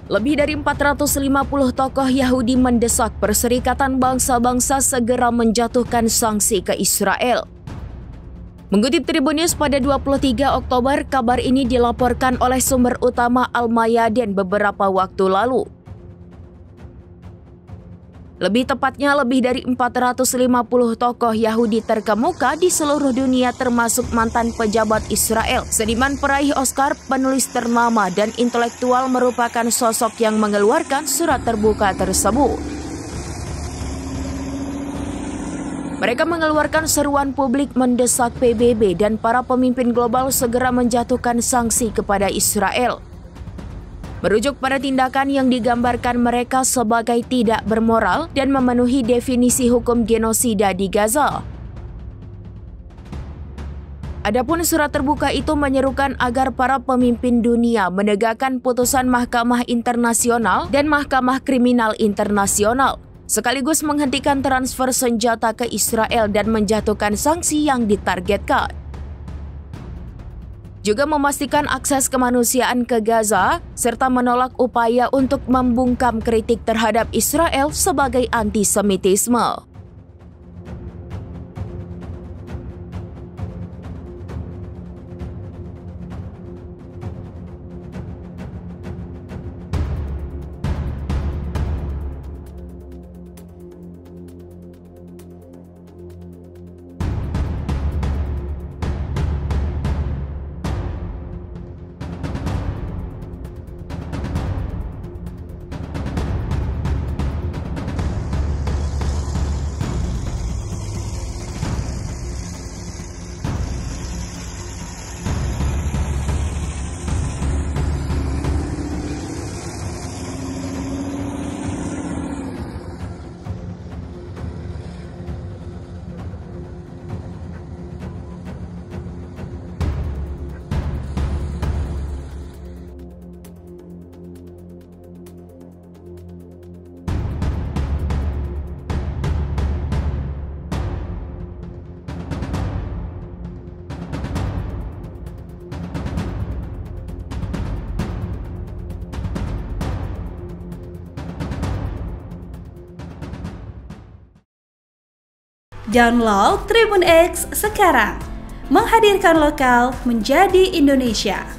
Lebih dari 450 tokoh Yahudi mendesak Perserikatan Bangsa-Bangsa segera menjatuhkan sanksi ke Israel. Mengutip Tribun News pada 23 Oktober, kabar ini dilaporkan oleh sumber utama Al Mayadin beberapa waktu lalu. Lebih tepatnya, lebih dari 450 tokoh Yahudi terkemuka di seluruh dunia termasuk mantan pejabat Israel, seniman peraih Oscar, penulis ternama, dan intelektual merupakan sosok yang mengeluarkan surat terbuka tersebut. Mereka mengeluarkan seruan publik mendesak PBB dan para pemimpin global segera menjatuhkan sanksi kepada Israel. Merujuk pada tindakan yang digambarkan mereka sebagai tidak bermoral dan memenuhi definisi hukum genosida di Gaza. Adapun surat terbuka itu menyerukan agar para pemimpin dunia menegakkan putusan Mahkamah Internasional dan Mahkamah Kriminal Internasional, sekaligus menghentikan transfer senjata ke Israel dan menjatuhkan sanksi yang ditargetkan. Juga memastikan akses kemanusiaan ke Gaza, serta menolak upaya untuk membungkam kritik terhadap Israel sebagai antisemitisme. Download Tribun X sekarang, menghadirkan lokal menjadi Indonesia.